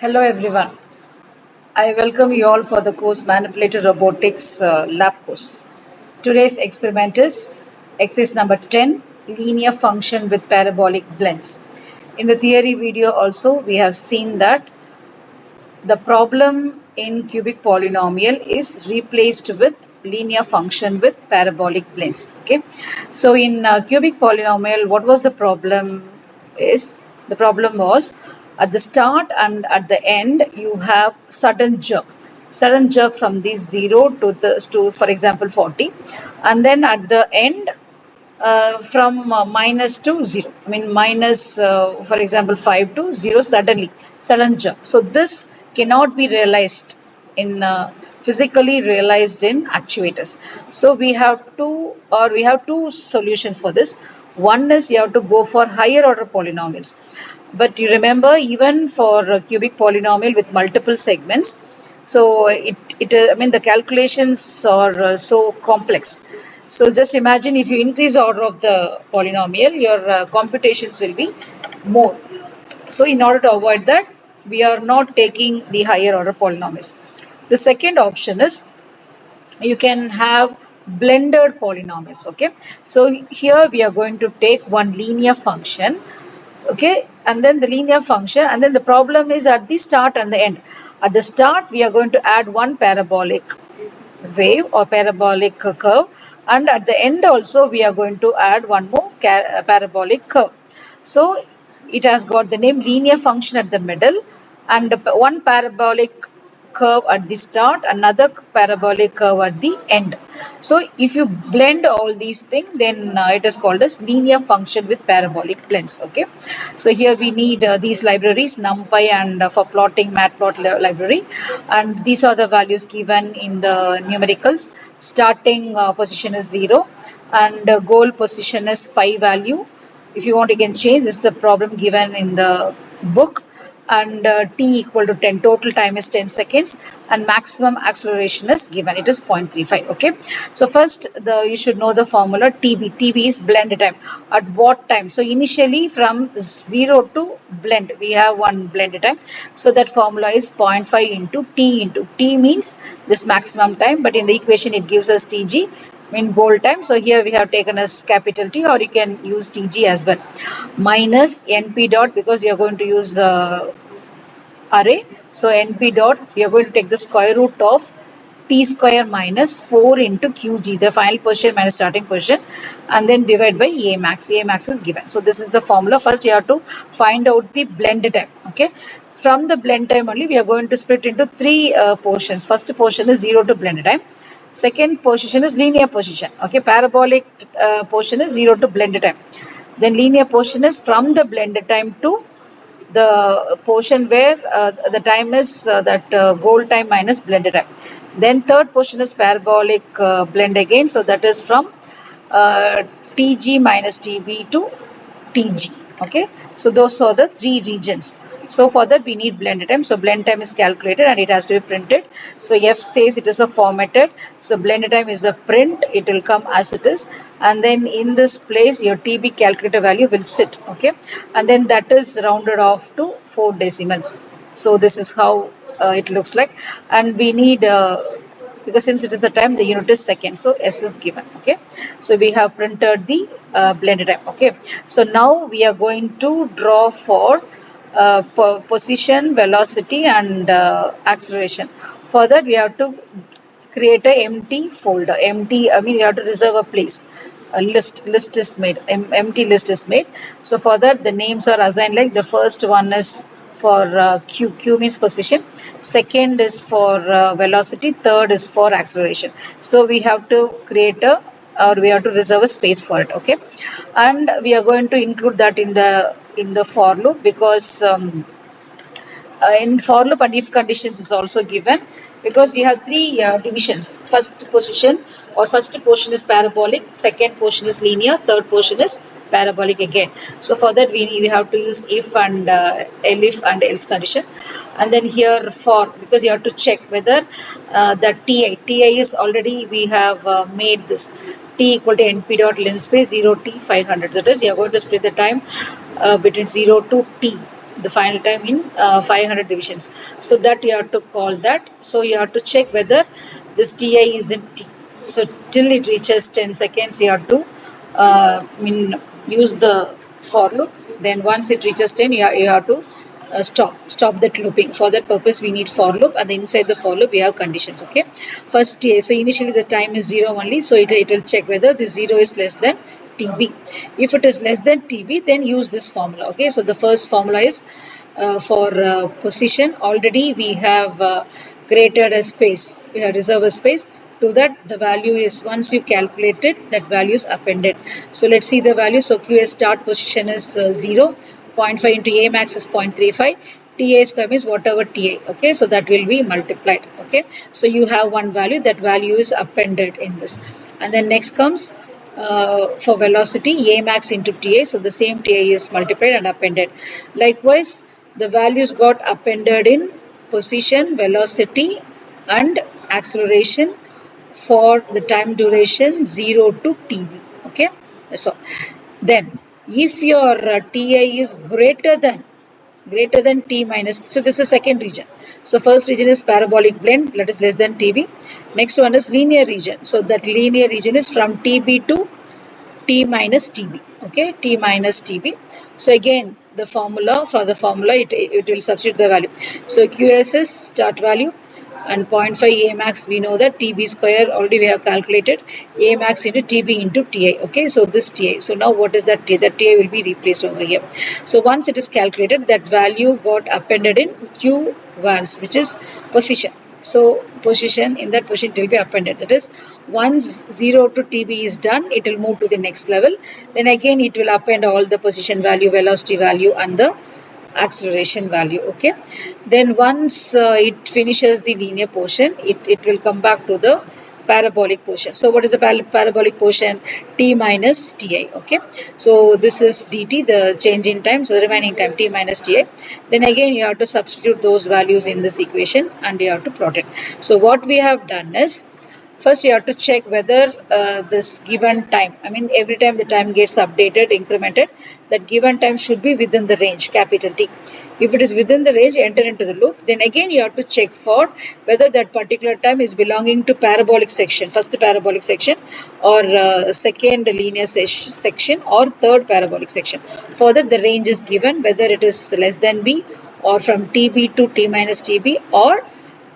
Hello everyone. I welcome you all for the course Manipulated Robotics lab course. Today's experiment is exercise number 10, linear function with parabolic blends. In the theory video also we have seen that the problem in cubic polynomial is replaced with linear function with parabolic blends. Okay. So in cubic polynomial, what was the problem is the problem was at the start and at the end you have sudden jerk from the 0 to for example 40, and then at the end from minus to 0. I mean minus for example 5 to 0 sudden jump. So this cannot be realized in physically realized in actuators. So we have two solutions for this. One is you have to go for higher order polynomials. But you remember, even for a cubic polynomial with multiple segments, so I mean the calculations are so complex. So just imagine if you increase the order of the polynomial, your computations will be more. So in order to avoid that, we are not taking the higher order polynomials. The second option is you can have blended polynomials. Okay, so here we are going to take one linear function. Okay, and then the linear function, and then the problem is at the start and the end. At the start we are going to add one parabolic wave or parabolic curve, and at the end also we are going to add one more parabolic curve. So it has got the name linear function at the middle, and one parabolic curve at the start, another parabolic curve at the end. So if you blend all these things, then it is called as linear function with parabolic blends. Okay, so here we need these libraries, NumPy and for plotting Matplot library, and these are the values given in the numericals. Starting position is 0 and goal position is pi value. If you want, you can change. This is a problem given in the book. And t equal to 10, total time is 10 seconds, and maximum acceleration is given, it is 0.35. Okay, so first you should know the formula. TB is blend time. At what time? So initially from 0 to blend we have one blend time, so that formula is 0.5 into t means this maximum time, but in the equation it gives us tg in goal time. So here we have taken as capital T, or you can use TG as well, minus NP dot, because we are going to use array. So NP dot, we are going to take the square root of T square minus 4 into QG, the final position minus starting position, and then divide by A max. A max is given. So this is the formula. First you have to find out the blend time. Okay. From the blend time only, we are going to split into three portions. First portion is 0 to blend time. Second position is linear position. Okay, parabolic portion is 0 to blend time. Then linear portion is from the blend time to the portion where the time is goal time minus blended time. Then third portion is parabolic blend again. So that is from TG minus TB to TG. Okay, so those are the three regions. So for that we need blend time. So blend time is calculated and it has to be printed. So F says it is a formatted. So blend time is the print. It will come as it is, and then in this place your TB calculator value will sit. Okay, and then that is rounded off to 4 decimals. So this is how it looks like, and we need because since it is a time, the unit is second, so S is given. Okay, so we have printed the blended time. Okay, so now we are going to draw for position, velocity, and acceleration. For that we have to create a empty folder. Empty, I mean you have to reserve a place. A list is made. Empty list is made. So for that the names are assigned like the first one is for Q means position, second is for velocity, third is for acceleration. So we have to create a, or we have to reserve a space for it. Okay, and we are going to include that in the for loop, because in for loop and if conditions is also given, because we have three divisions. First portion is parabolic, second portion is linear, third portion is parabolic again. So for that we have to use if and elif and else condition, and then here for, because you have to check whether the ti is already, we have made this t equal to np dot linspace 0 t 500. That is, you are going to split the time between 0 to t. the final time in 500 divisions. So that you have to call that. So you have to check whether this ti is in t. So till it reaches 10 seconds, you have to use the for loop. Then once it reaches 10, you have to stop that looping. For that purpose, we need for loop, and inside the for loop we have conditions. Okay, first ta. So initially the time is 0 only, so it will check whether the 0 is less than tb. If it is less than tb, then use this formula. Okay, so the first formula is for position. Already we have created a space, we have reserved a space. To that, the value is, once you calculate it, that value is appended. So let's see the value. So QS start position is 0, 0.5 into A max is 0.35, TA square means whatever TA. Okay, so that will be multiplied. Okay, so you have one value, that value is appended in this. And then next comes for velocity, A max into TA. So the same TA is multiplied and appended. Likewise, the values got appended in position, velocity and acceleration for the time duration 0 to tb. Okay, so then if your TA is greater than t minus, so this is second region. So first region is parabolic blend, that is less than tb. Next one is linear region. So that linear region is from tb to t minus tb. Okay, t minus tb. So again, the formula, for the formula it will substitute the value. So QS is start value, and 0.5 A max, we know that TB square already we have calculated, A max into TB into TA. Okay, so this TA. So now what is that TA? That TA will be replaced over here. So once it is calculated, that value got appended in Q vals, which is position. So position, in that position it will be appended. That is, once 0 to TB is done, it will move to the next level. Then again it will append all the position value, velocity value and the acceleration value. Okay, then once it finishes the linear portion, it will come back to the parabolic portion. So what is the parabolic portion? T minus Ta. Okay, so this is dt, the change in time, so the remaining time T minus Ta. Then again you have to substitute those values in this equation and you have to plot it. So what we have done is, first you have to check whether this given time, every time the time gets updated, incremented, that given time should be within the range, capital T. If it is within the range, enter into the loop. Then again you have to check for whether that particular time is belonging to parabolic section, first parabolic section, or second linear section, or third parabolic section. For that, the range is given, whether it is less than B, or from TB to T minus TB, or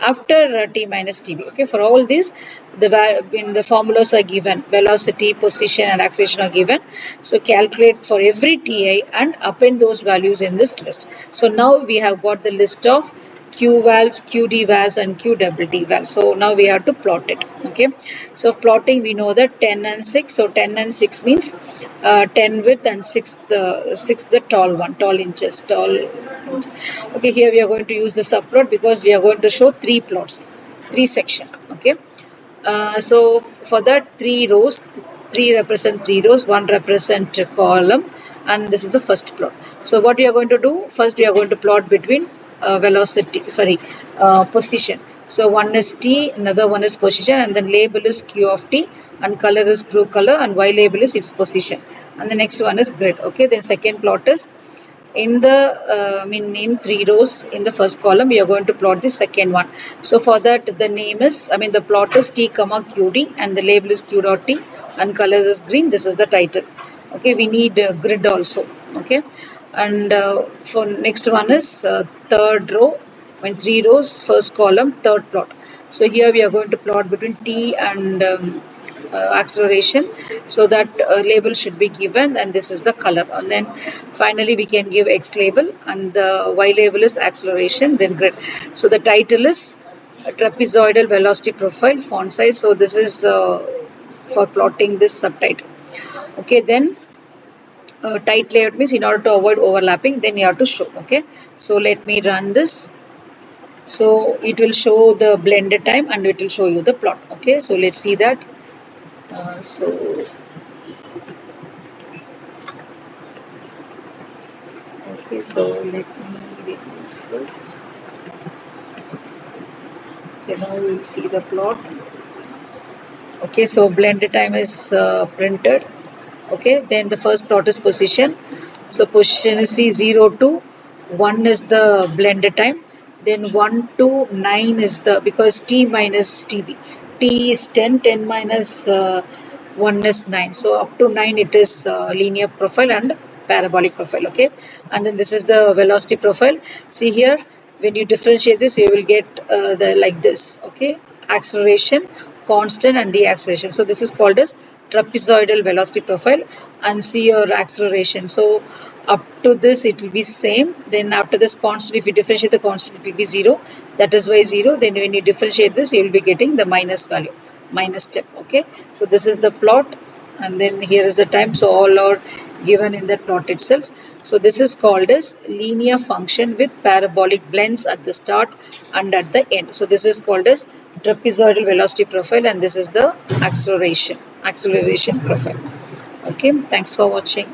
after T minus TB. Okay, for all these, the formulas are given, velocity, position and acceleration are given. So calculate for every TA and append those values in this list. So now we have got the list of Q vals, QD vals and QWD vals. So now we have to plot it. Okay, so plotting, we know that 10 and 6. So 10 and 6 means 10 width and 6 the tall one, tall inches, tall. Okay, here we are going to use the subplot because we are going to show 3 plots, 3 sections. Okay, so for that, 3 rows, 3 represent 3 rows, 1 represent a column, and this is the first plot. So what we are going to do, first we are going to plot between position. So one is T, another one is position, and then label is Q of T, and color is blue color, and Y label is its position, and the next one is grid. Okay, then second plot is in the in 3 rows. In the first column we are going to plot the second one. So for that, the name is, the plot is T comma QD, and the label is Q dot T, and color is green. This is the title. Okay, we need grid also. Okay, and for next one is third row, 3 rows, first column, third plot. So here we are going to plot between T and acceleration, so that label should be given, and this is the color. And then finally we can give X label, and the Y label is acceleration, then grid. So the title is trapezoidal velocity profile, font size. So this is for plotting this subtitle. Okay, then tight layout means in order to avoid overlapping, then you have to show. Okay, so let me run this. So it will show the blended time and it will show you the plot. Okay, so let's see that. Okay, so let me reduce this. Okay, now we'll see the plot. Okay, so blended time is printed. Okay, then the first plot is position. So position is 0 to 1 is the blended time, then 1 to 9 is the, because t minus tb, t is 10, 10 minus 1 is 9, so up to 9 it is linear profile and parabolic profile. Okay, and then this is the velocity profile. See here, when you differentiate this, you will get the like this. Okay, acceleration, constant, and deceleration. So this is called as trapezoidal velocity profile. And see your acceleration. So up to this it will be same, then after this constant, if you differentiate the constant, it will be 0, that is why 0. Then when you differentiate this, you will be getting the minus value, minus step. Okay, so this is the plot, and then here is the time, so all are given in the plot itself. So this is called as linear function with parabolic blends at the start and at the end. So this is called as trapezoidal velocity profile, and this is the acceleration profile. Okay, thanks for watching.